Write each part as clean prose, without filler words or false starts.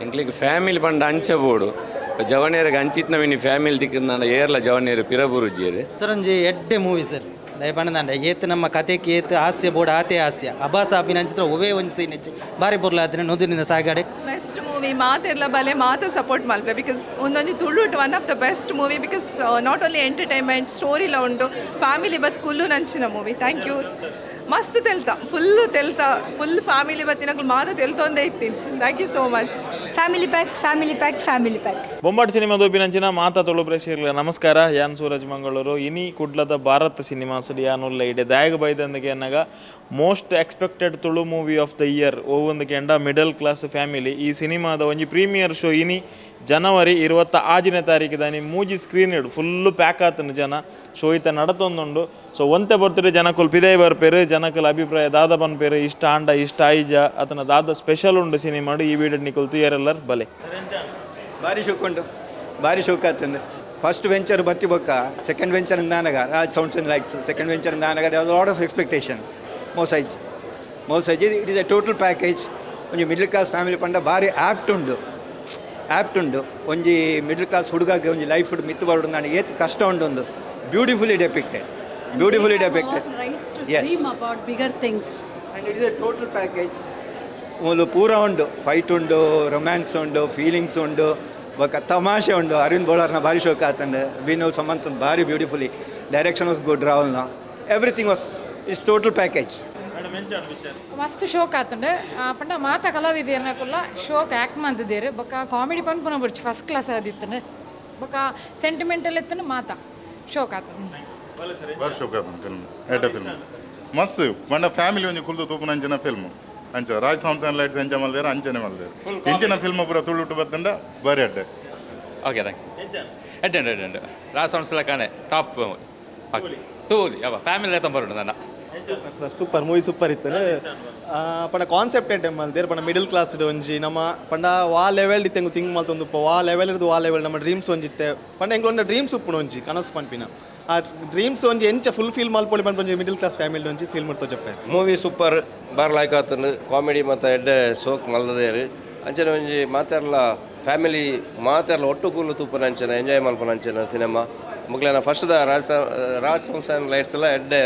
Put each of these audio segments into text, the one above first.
ಎಂಕ್ಲಿಗೆ family ಪಂಡ ಅಂಚಬೋಡು ಜವನೇರಿಗೆ ಅಂಚಿತ್ನ ವಿನಿ family ತಿಕ್ಕಂದ ಏರ್ಲ ಜವನೇರು ಪಿರಬುರುಜಿಯರು sir ಒಂಜಿ ಎಡ್ಡೆ ಮೂವಿ ಸರ್ ದಯಪಂಡ ಏತ್ ನಮ್ಮ ಕತೆಗೆ ಏತ್ ಹಾಸ್ಯ ಬೋರ್ಡ್ ಆತೆ ಹಾಸ್ಯ ಅಬ್ಬಾಸ್ ಆಪಿನ ಅಂಚಿತ್ರ ಒವೇ ಒಂದು ಸೀನ್ ಹೆಚ್ಚು ಬಾರಿ ಬೊರ್ಲಾದ್ರೆ ನೊಂದಿನಿಂದ ಸಾಗಾಡೆ ಬೆಸ್ಟ್ ಮೂವಿ ಮಾತಿರ್ಲ ಬಲೆ ಮಾತು ಸಪೋರ್ಟ್ ಮಲ್ಪೆ ಬಿಕಾಸ್ ಒಂದೊಂದು Tulu one of the best movie because not only entertainment ಸ್ಟೋರಿಲ ಉಂಟು ಫ್ಯಾಮಿಲಿ ಬತ್ ಕುಲ್ಲು ನಂಚಿನ ಮೂವಿ ಥ್ಯಾಂಕ್ ಯು ಮಸ್ತ್ ತೆಲ್ತಾ ಫುಲ್ ಫ್ಯಾಮಿಲಿ ಬತ್ತಿನಗಳು ಮಾತು ತೆಲ್ತೊಂದೇ ಇತ್ತೀನಿ thank you so much family pack ಬೊಂಬಾಟ್ ಸಿನಿಮಾ ದೋಪಿನಂಚಿನ ಮಾತಾ ತೊಳು ಪ್ರೇಕ್ಷಕರಿಗೆ ನಮಸ್ಕಾರ ಯಾನ್ ಸೂರಜ್ ಮಂಗಳೂರು ಇನಿ ಕುಡ್ಲದ ಭಾರತ ಸಿನಿಮಾ ಸಡಿ ಯಾನುಲ್ಲ ಇಡೆ ದಾಯಗ ಬೈದಂದಗೆ ಅನ್ನಗ most expected Tulu movie of the year ಓವೊಂದಕ್ಕೆ ಎಂಡ ಮಿಡಲ್ ಕ್ಲಾಸ್ ಫ್ಯಾಮಿಲಿ ಈ ಸಿನಿಮಾದ ಒಂಜಿ ಪ್ರೀಮಿಯರ್ ಶೋ ಇನಿ ಜನವರಿ 26ನೇ ತಾರೀಕು ದಾನಿ ಮೂಜಿ ಸ್ಕ್ರೀನ್ ಇಡು ಫುಲ್ಲು ಪ್ಯಾಕ್ ಆತನು ಜನ ಶೋ ಈತ ನಡತೊಂದುಂಡು ಸೊ ಒಂತೆ ಬರ್ತಾರೆ ಜನಕ್ಕಲು ಪಿದೈ ಬರ್ಪೇರು ಜನಕ್ಕಲ ಅಭಿಪ್ರಾಯ ದಾದ ಬನ್ಪೇರು ಇಷ್ಟ ಆಂಡ ಇಷ್ಟ ಆಯ್ಜ ಅದನ್ನ ದಾದ ಸ್ಪೆಷಲ್ ಉಂಡು ಸಿನಿಮಾಡು ಈ ವಿಡಿಯೋ ನಿಕಲ್ ತುಯರೆಲ್ಲರ್ ಬಲೆ ಭಾರಿ ಶೋಕ್ ಉಂಟು ಭಾರಿ ಶೋಕ್ ಆಗ್ತದೆ ಫಸ್ಟ್ ವೆಂಚರ್ ಬತ್ತಿ ಬೊಕ್ಕ ಸೆಕೆಂಡ್ ವೆಂಚರ್ ಇಂದಾನಗ Raj sounds and lights second venture ಇಂದಾನಗ ಲಾಟ್ ಆಫ್ ಎಕ್ಸ್ಪೆಕ್ಟೇಷನ್ ಮೋಸೈಜ್ it is a total package ಒಂಜಿ ಮಿಡ್ಲ್ ಕ್ಲಾಸ್ ಫ್ಯಾಮಿಲಿ ಪಂಡ ಭಾರಿ ಆ್ಯಪ್ಟ್ ಉಂಡು ಒಂಜಿ ಮಿಡ್ಲ್ ಕ್ಲಾಸ್ ಹುಡುಗಗೆ ಒಂಜಿ ಲೈಫ್ ಮಿತ್ತು ಬರೋಡು ನಾನು ಏತ್ ಕಷ್ಟ ಉಂಡು ಒಂದು beautifully depicted yes about bigger things and it is a total package ಒಂದು ಪೂರ ಉಂಡು ಫೈಟ್ ಉಂಡು ರೊಮ್ಯಾನ್ಸ್ ಉಂಡು ಫೀಲಿಂಗ್ಸ್ ಉಂಡು ಬೊಕ್ಕ ತಮಾಷೆ ಉಂಡು ಅರವಿಂದ್ ಬೋಳರ್ನ ಭಾರಿ ಶೋಕ ಆತಂಡು ವಿನೋ ಸಮಂತ್ ಭಾರಿ ಬ್ಯೂಟಿಫುಲಿ ಡೈರೆಕ್ಷನ್ ವಾಸ್ ಗುಡ್ ರಾಹುಲ್ನ everything was it's total package ಮಸ್ತ್ ಶೋಕ್ ಆತಂಡೆ ಪಂಡ ಮಾತ ಕಲಾವಿದರ್ನಕುಲ್ಲ ಶೋಕ್ ಆ್ಯಕ್ಟ್ ಮಂತಿದ್ದೇರು ಬೊಕ್ಕ ಕಾಮಿಡಿ ಪನ್ಪುನ ಬರ್ಚಿ ಫಸ್ಟ್ ಕ್ಲಾಸ್ ಆದಿತ್ತಂಡೆ ಬೊಕ್ಕ ಸೆಂಟಿಮೆಂಟಲ್ ಎತ್ತನ ಮಾತ ಶೋಕ್ ಆತಂಡೆ ಬಾರಿ ಶೋಕ್ ಆತಂಡು ಫಿಲ್ಮ್ ಎಡ್ಡೆ ಫಿಲ್ಮ್ ಮಸ್ತ್ ಪಂಡ ಫ್ಯಾಮಿಲಿ ಒಂಜಿ ಕುಲ್ದು ತೂಪುನ ಅಂಚಿನ ಫಿಲ್ಮ್ ಅಂಚ ರಾಜ್ ಸೌಂಡ್ಸ್ ಆ್ಯಂಡ್ ಲೈಟ್ಸ್ ಎಂಜ ಮಲ್ದೇರು ಅಂಚನೆ ಮಲ್ದೇರು ಇಂಚಿನ ಫಿಲ್ಮ್ ಪೂರ ತುಳುಟು ಬತ್ತಂಡ ಬಾರಿ ಅಡ್ಡೆ ಓಕೆ ಥ್ಯಾಂಕ್ ಎಡ್ಡೆ ರಾಜ್ ಸೌಂಡ್ಸ್ ಕಾಣೆ ಟಾಪ್ ತೂಲಿ ಯಾವ ಫ್ಯಾಮಿಲಿ ತೊಂಬರುಂಡು ನನ್ನ ಸರ್ ಸೂಪರ್ ಮೂವಿ ಸೂಪರ್ ಇತ್ತು ಪಂಡ ಕಾನ್ಸೆಪ್ಟ್ ಏಟ್ ಮಲ್ದೇರು ಪಂಡ ಮಿಡಲ್ ಕ್ಲಾಸ್ ಒಂಜಿ ನಮ್ಮ ಪಂಡ ವಾ ಲೆವೆಲ್ ಇತ್ತೆ ತಿಂಗ್ ಮಲ್ತೊಂದು ವಾ ಲೆವೆಲ್ ಇರೋದು ವಾ ಲೆವೆಲ್ ನಮ್ಮ ಡ್ರೀಮ್ಸ್ ಒಂಜಿತ್ತೆ ಪಂಡ ಎಂಗ್ಲೊಂದು ಡ್ರೀಮ್ಸ್ ಉಪ್ಪುನು ಒಂಜಿ ಕನಸು ಪನ್ಪಿನ ಆ ಡ್ರೀಮ್ಸ್ ಒಂಜಿ ಎಂಚ ಫುಲ್ಫಿಲ್ ಮಲ್ಪೊಳಿ ಪನ್ಪೊಂಜಿ ಮಿಡಲ್ ಕ್ಲಾಸ್ ಫ್ಯಾಮಿಲಿ ಒಂಜಿ ಫೀಲ್ ಮಾಡ್ತೋ ಜಪ್ಪೆ ಮೂವಿ ಸೂಪರ್ ಬಾರ್ ಲೈಕ್ ಆತನು ಕಾಮಿಡಿ ಮತ್ತು ಎಡ್ಡೆ ಸೋಕ್ ಮಲ್ದೇರು ಅಂಚನೆ ಒಂಜಿ ಮಾತೆರ್ಲ ಫ್ಯಾಮಿಲಿ ಮಾತೆರ್ಲ ಒಟ್ಟು ಕೂಲು ತೂಪನ ಅಂಚನೆ ಎಂಜಾಯ್ ಮಲ್ಪನ ಅಂಚನೆ ಸಿನಿಮಾ ಮುಗ್ಲೇನ ಫಸ್ಟ್ದ ರಾಜ್ ಸೌಂಡ್ಸ್ ಆ್ಯಂಡ್ ಲೈಟ್ಸ್ ಎಲ್ಲ ಎಡ್ಡೆ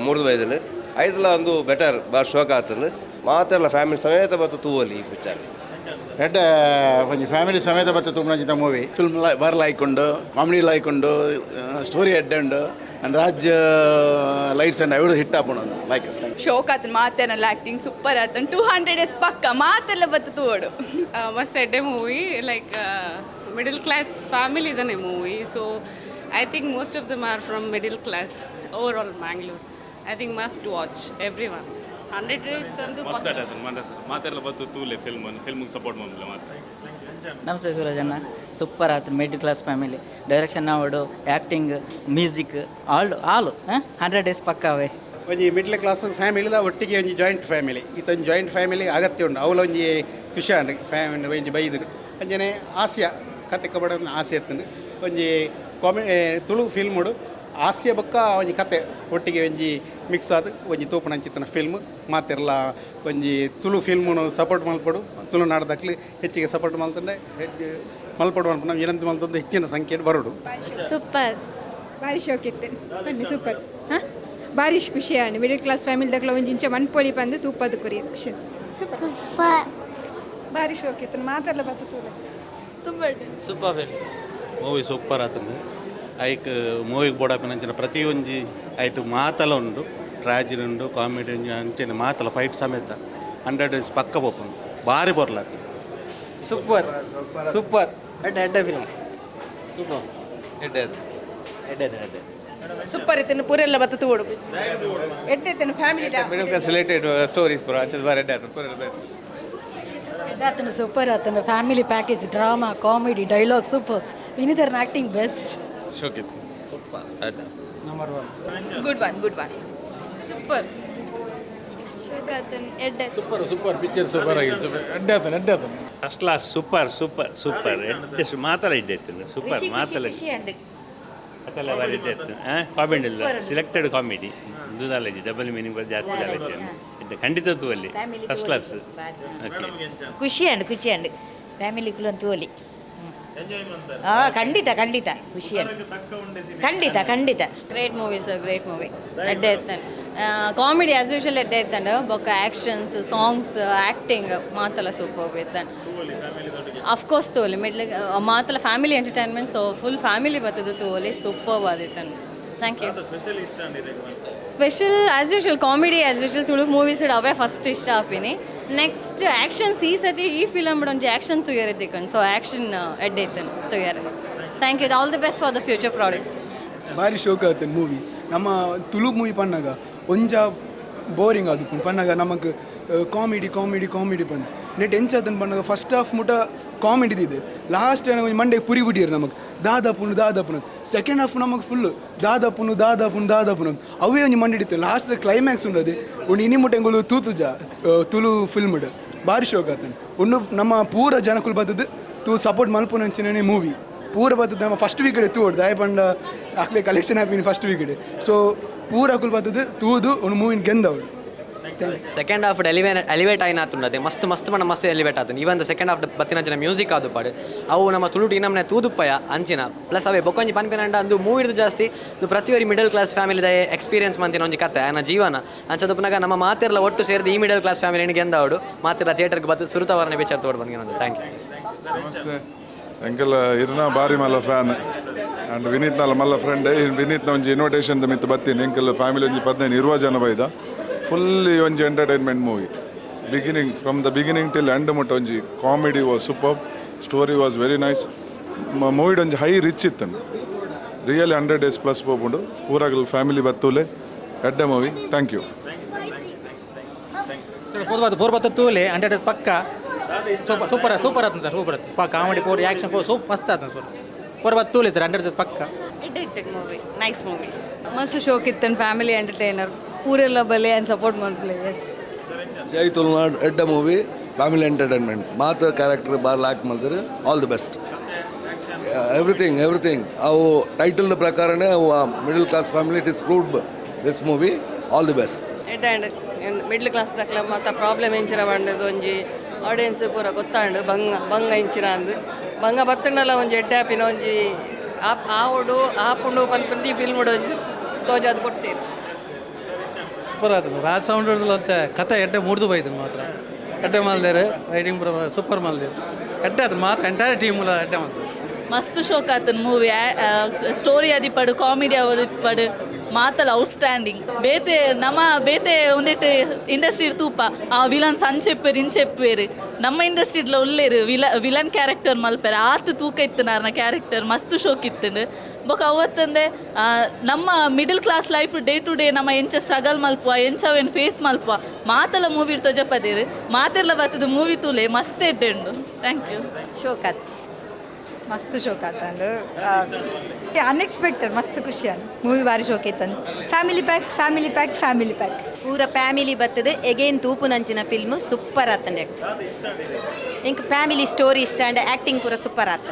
ಮೂರ್ದು ಬೈದನು ಐದಲ ಒಂದು ಬೆಟರ್ ಬಾರ್ ಶೋಕ್ ಆತನು ಮಾತೆರ್ಲ ಫ್ಯಾಮಿಲಿ ಸಮೇತ ಬತ್ತು ತೂವಲ್ಲಿ ಈ ಪಿಕ್ಚರ್ ಎಡ್ಡೆ ಒಂಜಿ ಫ್ಯಾಮಿಲಿ ಸಮೇತ ಬತ್ತ ತೂಪುನಂಚಿತ ಮೂವಿ ಫಿಲ್ಮ್ ಬಾರ್ ಲೈಕ್ ಉಂಡು ಕಾಮಿಡಿ ಲೈಕ್ ಉಂಡು ಸ್ಟೋರಿ ಎಡ್ಡೆ ಉಂಡು and Raj lights and I hit ಆಪುಣ ಲೈಕ್ ಶೋಕ್ ಆತನ ಮಾತೇನಲ್ಲ ಆ್ಯಕ್ಟಿಂಗ್ ಸೂಪರ್ ಆತನ 200 ಡೇಸ್ ಪಕ್ಕ ಮಾತೆಲ್ಲ ಬತ್ತು ತೋಡು ಮಸ್ತ್ ಎಡ್ಡೆ movie like middle class family ಇದಾನೆ movie so I think most of them are from middle class over all Mangalore I think must watch every one 100 days ಅಂದು ಮಾತೆಲ್ಲ ಬತ್ತು ತೂಲೆ ಫಿಲ್ಮ್ಗೆ ಸಪೋರ್ಟ್ ಮಾಡಲಿಲ್ಲ ಮಾತ್ರ ನಮಸ್ತೆ ಸೂರಜನ್ನ ಸೂಪರ್ ಆಯ್ತು ಮಿಡ್ಲ್ ಕ್ಲಾಸ್ ಫ್ಯಾಮಿಲಿ ಡೈರೆಕ್ಷನ್ ಅವಡು ಆ್ಯಕ್ಟಿಂಗ್ ಮ್ಯೂಸಿಕ್ ಆಲ್ 100 ಡೇಸ್ ಪಕ್ಕವೇ ಒಂಜಿ ಮಿಡ್ಲ್ ಕ್ಲಾಸ್ ಫ್ಯಾಮಿಲಿದ ಒಟ್ಟಿಗೆ ಒಂಜಿ ಜಾಯಿಂಟ್ ಫ್ಯಾಮಿಲಿ ಈತೊಂದು ಜಾಯಿಂಟ್ ಫ್ಯಾಮಿಲಿ ಅಗತ್ಯ ಉಂಡು ಅವಲ ಒಂಜಿ ಖುಷಿ ಫ್ಯಾಮಿಲಿ ಒಂಜಿ ಬೈದು ಅಂಜನೆ ಹಾಸ್ಯ ಕತೆ ಕಬಡ ಹಾಸ್ಯ ಎತ್ತಂದು ಒಂಜಿ ತುಳು ಫಿಲ್ಮುಡು ಹಾಸ್ಯ ಬೊಕ್ಕ ಒಂಜಿ ಕತೆ ಒಟ್ಟಿಗೆ ಒಂಜಿ ಮಿಕ್ಸ್ ಆದ ಒಂಜಿ ತೂಪನಂಚಿತ್ತನ ಫಿಲ್ಮ್ ಮಾತೆರ್ಲ ಒಂಜಿ ತುಳು ಫಿಲ್ಮುನು ಸಪೋರ್ಟ್ ಮಲ್ಪಡು ತುಳು ನಾಡದಕ್ಲಿ ಹೆಚ್ಚಿಗೆ ಸಪೋರ್ಟ್ ಮಲ್ತಂಡೆ ಮಲ್ಪಡು ಮಲ್ಪಡು ನಾವು ಏನಂತ ಮಲ್ತಂದು ಹೆಚ್ಚಿನ ಸಂಖ್ಯೆ ಬರೋಡು ಸೂಪರ್ ಭಾರಿ ಶೋಕ್ ಇತ್ತು ಬನ್ನಿ ಸೂಪರ್ ಹಾಂ ಭಾರಿ ಖುಷಿ ಆಂಡ್ ಮಿಡಲ್ ಕ್ಲಾಸ್ ಫ್ಯಾಮಿಲಿ ದಕ್ಲ ಒಂಜಿ ಇಂಚ ಮನ್ಪೊಳಿ ಬಂದು ತೂಪದ ಕುರಿ ಖುಷಿ ಸೂಪರ್ ಭಾರಿ ಶೋಕ್ ಇತ್ತು ಮಾತೆಲ್ಲ ಬತ್ತು ತೂಲೆ ತುಂಬ ಸೂಪರ್ ಫಿಲ್ಮ್ ಮೂವಿ ಸೂಪರ್ ಆತಂದು ಐಕ್ ಮೂವಿಗೆ ಬೋಡಾಪಿನಂಚಿನ ಪ್ರತಿಯೊಂಜಿ ಐಟು ಮಾತಲ ಉಂಡು ಟ್ರಾಜಿಡಿ ಉಂಡು ಕಾಮಿಡಿ ಉಂಡು ಅಂಚನೆ ಮಾತಲ ಫೈಟ್ ಸಮೇತ 100 ಡೇಸ್ ಪಕ್ಕ ಪೋಪುಂಡು ಭಾರಿ ಬರ್ಲಾತ ಸೂಪರ್ ಎಡ್ಡೆ ಫಿಲ್ಮ್ ಸೂಪರ್ ಎಡ್ಡೆ ಸೂಪರ್ ಇತ್ತು ಪೂರೆಲ್ಲ ಬತ್ತು ತೋಡು ಎಡ್ಡೆ family middle class related stories ಪೂರ ಅಂಚದ ಬಾರಿ ಎಡ್ಡೆ ಎಡ್ಡೆ ಸೂಪರ್ ಆತನ family package drama comedy dialogue super ವಿನಿದರ್ನ ಆ್ಯಕ್ಟಿಂಗ್ ಬೆಸ್ಟ್ ಶೋಕ್ ಇತ್ತು super number 1 good one super ಶೋಕ್ ಆತನ ಎಡ್ಡೆ ಸೂಪರ್ ಪಿಕ್ಚರ್ ಸೂಪರ್ ಆಗಿದೆ ಎಡ್ಡೆ ಆತನ ಫಸ್ಟ್ ಕ್ಲಾಸ್ ಸೂಪರ್ ಎಡ್ಡೆ ಮಾತಲ್ಲ ಇಡ್ಡೆ ಸೂಪರ್ ಮಾತಲ್ಲ ಅಕಲ್ಲ ಬಾರಿ ಇಡ್ಡೆ ಕಾಮಿಡಿ ಇಲ್ಲ ಸಿಲೆಕ್ಟೆಡ್ ಕಾಮಿಡಿ ದುದಾಲಜಿ ಡಬಲ್ ಮೀನಿಂಗ್ ಜಾಸ್ತಿ ಆಲೋಚನೆ ಖಂಡಿತ ತೂವಲ್ಲಿ ಫಸ್ಟ್ ಕ್ಲಾಸ್ ಖುಷಿ ಅಂಡ್ ಫ್ಯಾಮಿಲಿ ಕುಲಂತೂ ಒಲಿ ಖಂಡಿತ ಖಂಡಿತ ಖುಷಿಯನ್ನು ಖಂಡಿತ great movie sir, great movie. ಎಡ್ಡೆ ಎತ್ತಾನೆ ಕಾಮಿಡಿ ಆ್ಯಸ್ ಯೂಶುವಲ್ ಎಡ್ಡೆ ಎತ್ತಾಂಡ ಬೊಕ್ಕ ಆ್ಯಕ್ಷನ್ಸ್ ಸಾಂಗ್ಸ್ ಆ್ಯಕ್ಟಿಂಗ್ ಮಾತಲ್ಲ ಸೂಪರ್ ಎತ್ತಾನೆ. ಅಫ್ಕೋರ್ಸ್ ತೋಲಿ ಮಿಡ್ಲ್ ಮಾತಲ್ಲ family entertainment, so full family ಬರ್ತದೆ ತೋಲಿ ಸೂಪರ್ ಆದಿತ್ತಾನೆ. Thank you. Special as usual comedy as usual Tulu movies away first ಇಷ್ಟ ಆಪಿನಿ. ನೆಕ್ಸ್ಟ್ ಆ್ಯಕ್ಷನ್ಸ್ ಈ ಸತಿ ಈ ಫಿಲಮ್ ಒಂಜಿ ಆ್ಯಕ್ಷನ್ ತುಯರಿದ್ದಿಕೊಂಡು, ಸೊ ಆ್ಯಕ್ಷನ್ ಎಡ್ಡೆ ಇತ್ತಾನೆ ತುಯರ್. Thank you. All the best for the future products. ಭಾರಿ ಶೋಕ ಆತನ ಮೂವಿ. ನಮ್ಮ ತುಳು ಮೂವಿ ಪನ್ನಾಗ ಒಂಜ ಬೋರಿಂಗ್ ಆದು ಪನ್ನಾಗ ನಮಗೆ ಕಾಮಿಡಿ ಕಾಮಿಡಿ ಕಾಮಿಡಿ ಬಂದು ನೆಟ್ ಎಂಚಾತನ ಪನ್ನಾಗ ಫಸ್ಟ್ ಹಾಫ್ ಮುಟ ಕಾಮಿಡಿದಿದೆ, ಲಾಸ್ಟ್ ಒಂಜಿ ಮಂಡೆಗೆ ಪುರಿ ಬಿಟ್ಟಿರು ನಮಗೆ ದಾದಾಪುನು ಸೆಕೆಂಡ್ ಹಾಫ್ ನಮಗೆ ಫುಲ್ಲು ದಾದಾಪುನು ಅವೇ ಒಂಜಿ ಮಂಡಿ ಹಿಡಿತು. ಲಾಸ್ಟ್ ಕ್ಲೈಮ್ಯಾಕ್ಸ್ ಉಂಡದು ಒಂದು ಇನಿ ಮುಟ್ಟೆಂಗಳು ತೂತುಜ ತುಳು ಫಿಲ್ಮ್ ಭಾರಿ ಶೋಕ ಆತನ. ಒಂದು ನಮ್ಮ ಪೂರ ಜನಕ್ಕೂ ಬರ್ತದ್ದು ತೂ ಸಪೋರ್ಟ್ ಮಲ್ಪುನಂಚಿನೇ ಮೂವಿ ಪೂರ ಬರ್ತದೆ. ನಮ್ಮ ಫಸ್ಟ್ ವೀಕಡೆ ತೂಡು ದಾಯ ಪಂಡ ಆಕ್ಲೆ ಕಲೆಕ್ಷನ್ ಹಾಪಿನ ಫಸ್ಟ್ ವೀಕಡೆ, ಸೊ ಪೂರ ಅಕುಲ್ ಬರ್ತದೆ ತೂದು ಒಂದು ಮೂವಿನ ಗೆಂದವಳು. ಸೆಕೆಂಡ್ ಹಾಫ್ ಎಲಿವೇಟ್ ಆಯ್ನಾತುಂಡದೆ ಮಸ್ತ್ ಎಲಿವೇಟ್ ಆತನು. ಈವನ್ ಸೆಕೆಂಡ್ ಹಾಫ್ ಬತ್ತಿನ ಮ್ಯೂಸಿಕ್ ಆದು ಪಾಡು ಅವು ನಮ್ಮ ತುಳು ಟೀ ನಮ್ಮನೆ ತೂದುಪ್ಪಯ ಅಂಚಿನ ಪ್ಲಸ್ ಅವೇ ಬೊಕೊಂಜಿ ಪನ್ಪೆನಂಡ ಅಂದು ಮೂವಿಡ್ದು ಜಾಸ್ತಿ ಇದು ಪ್ರತಿಯೊರಿ ಮಿಡಲ್ ಕ್ಲಾಸ್ ಫ್ಯಾಮಿಲಿದ ಎಕ್ಸ್ಪೀರಿಯನ್ಸ್ ಮಂತಿನ ಒಂಜಿ ಕತೆ ನನ್ನ ಜೀವನ ಅಂಚದಪ್ಪನಾಗ ನಮ್ಮ ಮಾತೆಲ್ಲ ಒಟ್ಟು ಸೇರಿದ ಈ ಮಿಡಲ್ ಕ್ಲಾಸ್ ಫ್ಯಾಮಿಲಿ ಗೆಂದವಡು ಮಾತೆಲ್ಲ ಥಿಯೇಟರ್ಗೆ ಬದ್ದು ಸುರುತವರನೆ ವಿಚಾರ ತೋಡು ಬಂದಿನ. Thank you. ನಮಸ್ತೆ. ಎಂಕಲ್ ಇರ್ನ ಬಾರಿ ಮಲ್ಲ fan and Vineet Nalla Mallya friend. ವಿನೀತ್ನ ಒಂಜಿ ಇನ್ವಿಟೇಷನ್ ಮಿತ್ತು ಬತ್ತೀನಿ ಎಂಕಲ್ ಫ್ಯಾಮಿಲಿ ಒಂಜಿ 15-20 ಜನ ಬೈದ ಫುಲ್ಲಿ ಒಂಜಿ entertainment movie. Beginning from the beginning till end ಮುಟ್ಟ ಒಂಜಿ comedy was super, story was very nice. ಮೂವಿಡ್ ಒಂಜಿ ಹೈ ರಿಚ್ ಇತ್ತನು ರಿಯಲಿ 100 days ಪ್ಲಸ್ ಪೋಪುಂಡು ಪೂರಾಗಲ್ ಫ್ಯಾಮಿಲಿ ಬತ್ತೂಲೆ ಎಡ್ಡ ಮೂವಿ. Thank you sir. ಪೂರ್ವತ್ತು ತೂಲೆ 100 days ಪಕ್ಕ ಸೂಪರ್ ಆತನ ಸರ್. ಸೂಪರ್ ಆಯ್ತು ಕಾಮಿಡಿ ಪೂರ್ ಆ್ಯಕ್ಷನ್ ಪೂರ್ ಸೂಪ್ ಮಸ್ತ್ ಆತನ ಸರ್. ಪೂರ್ವತ್ತು ತೂಲೆ ಸರ್ 100 days ಪಕ್ಕ ಎಡ್ಡೆ ಮೂವಿ, ನೈಸ್ ಮೂವಿ. ಮಸ್ತ್ ಶೋಕ್ ಇತ್ತನ ಫ್ಯಾಮಿಲಿ ಎಂಟರ್ಟೈನರ್ ಪೂರೆಲ್ಲ ಬಲೆ ಆ್ಯಂಡ್ ಸಪೋರ್ಟ್ ಮಾಡ್ಪ್ಲೆ. ಎಸ್ ಜೈ ತುಳುನಾಡು ಎಡ್ಡ ಮೂವಿ ಫ್ಯಾಮಿಲಿ ಎಂಟರ್ಟೈನ್ಮೆಂಟ್ ಮಾತು ಕ್ಯಾರೆಕ್ಟರ್ ಬಾರ್ ಲಾಕ್ ಮಾಡ್ತಾರೆ. All the best. ಎವ್ರಿಥಿಂಗ್ ಅವು ಟೈಟಲ್ ಪ್ರಕಾರನೇ ಅವು middle class family it is proved this movie. All the best. ಎಡ್ಡ ಮಿಡ್ಲ್ ಕ್ಲಾಸ್ ದಕ್ಲ ಮತ್ತು ಪ್ರಾಬ್ಲಮ್ ಎಂಚಿನ ಬಂಡದು ಒಂಜಿ ಆಡಿಯನ್ಸ್ ಪೂರ ಗೊತ್ತಾಂಡು ಬಂಗ ಇಂಚಿನ ಅಂದು ಬಂಗ ಬತ್ತಂಡಲ ಒಂಜಿ ಎಡ್ಡೆ ಆಪಿನ ಒಂಜಿ ಆವಡು ಆಪುಂಡು ಪಂಪಂದು ಈ ಫಿಲ್ಮ್ ಒಂಜಿ ತೋಜಾದು ಕೊಡ್ತೀರಿ. ಸೂಪರ್ ಆತನು. ರಾಜ್ ಸೌಂಡ್ ಅಂತ ಕತೆ ಎಡ್ಡೆ ಮುರಿದು ಬೈದನು ಮಾತ್ರ ಎಡ್ಡೆ ಮಾಲ್ದೇರು ರೈಟಿಂಗ್ ಸೂಪರ್ ಮಾಲ್ದೇರು ಎಡ್ಡೆ ಆತನು ಮಾತ್ರ ಎಂಟೈರ್ ಟೀಮ್ ಎಡ್ಡೆ ಮಾಲ್ದೇರು. ಮಸ್ತ್ ಶೋಕ್ ಆತನ ಮೂವಿ. ಸ್ಟೋರಿ ಅದಿ ಪಡು ಕಾಮಿಡಿ ಅವದಿ ಪಡು ಮಾತಲ್ಲ ಔಟ್ಸ್ಟ್ಯಾಂಡಿಂಗ್. ಬೇತೆ ಒಂದೆಟ್ಟು ಇಂಡಸ್ಟ್ರಿ ತೂಪ ಆ ವಿಲನ್ ಸಂಚೆಪ್ಪೇರು ಇಂಚೆಪ್ಪೇರು ನಮ್ಮ ಇಂಡಸ್ಟ್ರಿಡ್ಲ ಒಲ್ಲೇರು ವಿಲನ್ ಕ್ಯಾರೆಕ್ಟರ್ ಮಲ್ಪೇರು ಆತು ತೂಕ ಇತ್ತನಾರ್ನ ಕ್ಯಾರೆಕ್ಟರ್ ಮಸ್ತ್ ಶೋಕ್ ಇತ್ತನು. ಬೊಕ ಅವತ್ತಂದೆ ನಮ್ಮ middle class life day to day ನಮ್ಮ ಎಂಚ ಸ್ಟ್ರಗಲ್ ಮಲ್ಪುವ ಎಂಚವೇನು ಫೇಸ್ ಮಲ್ಪುವ ಮಾತೆಲ್ಲ ಮೂವಿ ತೊಜಪದೇರು ಮಾತೆಲ್ಲ ಬರ್ತದೆ ಮೂವಿ ತೂಲೆ ಮಸ್ತ್ ಎಡ್ಡೆಂಡು. Thank you. ಶೋಕ್ ಆತ ಮಸ್ತ್ ಶೋಕ್ ಆತಂದು ಅನ್ಎಕ್ಸ್ಪೆಕ್ಟೆಡ್ ಮಸ್ತ್ ಖುಷಿ ಆದ ಮೂವಿ ಭಾರಿ ಶೋಕ್ ಇತ್ತಂದು. ಫ್ಯಾಮಿಲಿ ಪ್ಯಾಕ್ ಪೂರ ಫ್ಯಾಮಿಲಿ ಬರ್ತದೆ ಎಗೇನ್ ತೂಪು ನಂಚಿನ ಫಿಲ್ಮ್ ಸೂಪರ್ ಆತಂಡೆ. ಇಂಕ್ ಫ್ಯಾಮಿಲಿ ಸ್ಟೋರಿ ಇಷ್ಟ ಅಂಡ್ ಆ್ಯಕ್ಟಿಂಗ್ ಪೂರ ಸೂಪರ್ ಆತ,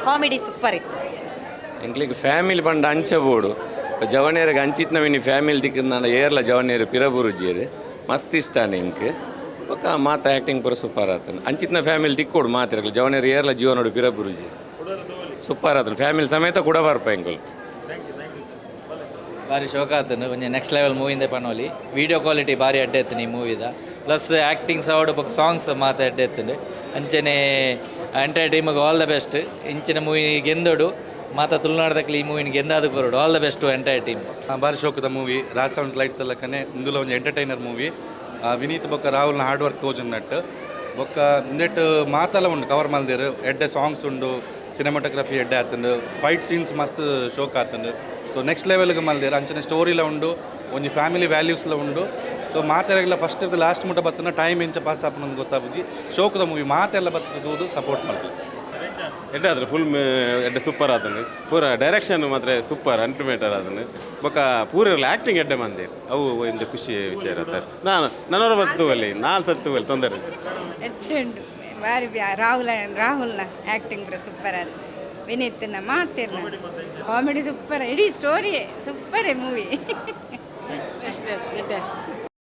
ಕಾಮಿಡಿ ಸೂಪರ್ ಇತ್ತು. ಎಂಕ್ಲಿಗೆ ಫ್ಯಾಮಿಲಿ ಪಂಡ ಅಂಚಬೋಡು ಜವನೇರಿಗೆ ಅಂಚಿತ್ನ ವಿನಿ ಫ್ಯಾಮಿಲಿ ದಿಕ್ಕ ಏರ್ಲ ಜವನೇರು ಪಿರಬುರುಜಿಯರು ಮಸ್ತ್ ಇಷ್ಟ ಇಂಕ್ ಒಕ್ಕ ಮಾತ ಆ್ಯಕ್ಟಿಂಗ್ ಪೂರ ಸೂಪರ್ ಆತನ ಅಂಚಿತ್ನ ಫ್ಯಾಮಿಲಿ ದಿಕ್ಕೋಡು ಮಾತಿರಲ್ಲ ಜವನೇರು ಏರ್ಲ ಜೀವನೋಡು ಪಿರಬುರುಜಿ ಸೂಪರ್ ಆತನ ಫ್ಯಾಮಿಲಿ ಸಮೇತ ಕೂಡ ಬರ್ಪ ಎಂಕಲ್. ಭಾರಿ ಶೋಕ ಆತನು ಒಂಜಿ ನೆಕ್ಸ್ಟ್ ಲೆವೆಲ್ ಮೂವಿಂದ ಪನೋಲಿ. ವಿಡಿಯೋ ಕ್ವಾಲಿಟಿ ಭಾರಿ ಅಡ್ಡೆ ಎತ್ತನು ಈ ಮೂವಿದ. ಪ್ಲಸ್ ಆ್ಯಕ್ಟಿಂಗ್ ಸವಡು ಬೊಕ್ಕ ಸಾಂಗ್ಸ್ ಮಾತ ಅಡ್ಡೆ ಎತ್ತನು ಅಂಚನೆ ಎಂಟೈರ್ ಟೀಮಿಗೆ ಆಲ್ ದ ಬೆಸ್ಟ್. ಇಂಚಿನ ಮೂವಿ ಗೆಂದೋಡು ಮಾತ ತುಳುನಾಡದಕ್ಕೆ ಈ ಮೂವಿನ ಗೆಂದಾದ ಕೊರೋಡು all the best to entire team. ಭಾರಿ ಶೋಕದ ಮೂವಿ. ರಾಜ್ ಸೌಂಡ್ಸ್ ಲೈಟ್ಸ್ ಎಲ್ಲ ಕನೆ ಇಂದುಲ ಒಂದು ಎಂಟರ್ಟೈನರ್ ಮೂವಿ. ವಿನೀತ್ ಬೊಕ್ಕ ರಾಹುಲ್ನ ಹಾರ್ಡ್ ವರ್ಕ್ ತೋಜುನ್ನಟ್ಟು ಬೊಕ್ಕ ಇಂದೆಟ್ಟು ಮಾತೆಲ್ಲ ಉಂಡು ಕವರ್ ಮಲ್ದೇರು ಎಡ್ಡೆ ಸಾಂಗ್ಸ್ ಉಂಡು ಸಿನಿಮಾಟೋಗ್ರಫಿ ಎಡ್ಡೆ ಆತಂಡು ಫೈಟ್ ಸೀನ್ಸ್ ಮಸ್ತ್ ಶೋಕ್ ಆತಂಡು. ಸೊ ನೆಕ್ಸ್ಟ್ ಲೆವೆಲ್ಗೆ ಮಲ್ದೇರು ಅಂಚನೆ ಸ್ಟೋರಿಲ ಉಂಡು ಒಂಜಿ ಫ್ಯಾಮಿಲಿ ವ್ಯಾಲ್ಯೂಸ್ಲ ಉಂಡು. ಸೊ ಮಾತೆಲ್ಲ ಫಸ್ಟ್ ಇರ್ದು ಲಾಸ್ಟ್ ಮುಟ್ಟ ಬತ್ತನ ಟೈಮ್ ಎಂಚ ಪಾಸ್ ಆಪನೊಂದು ಗೊತ್ತಾಪುಜಿ ಶೋಕದ ಮೂವಿ ಮಾತೆಲ್ಲ ಬತ್ತದು ಸಪೋರ್ಟ್ ಮಾಡ್ತೀವಿ. ಎಡ್ಡೆ ಆದ್ರೆ ಫುಲ್ ಎಡ್ಡೆ ಸೂಪರ್ ಆತನು ಪೂರ ಡೈರೆಕ್ಷನ್ ಮಾತ್ರ ಸೂಪರ್ ಅಲ್ಟಿಮೇಟರ್ ಆತನು ಬೊಕ್ಕ ಪೂರ ಆ್ಯಕ್ಟಿಂಗ್ ಎಡ್ಡೆ ಮಂದೆ ಅವು ಒಂದು ಖುಷಿ ವಿಚಾರ ಆತಾರೆ. ನನ್ನವರ ಬರ್ತುವಲ್ಲಿ ನಾನು ಸತ್ತುವಲ್ಲಿ ತೊಂದರೆ ಎಡ್ಡೆಂಡು ಬಾರಿ ರಾಹುಲ್ನ ಆ್ಯಕ್ಟಿಂಗ್ ಕೂಡ ಸೂಪರ್ ಆಯ್ತು. ವಿನೀತ್ನ ಮಾತಿರ್ನ ಕಾಮಿಡಿ ಸೂಪರ್, ಇಡೀ ಸ್ಟೋರಿ ಸೂಪರೇ ಮೂವಿ. ಅಷ್ಟೇ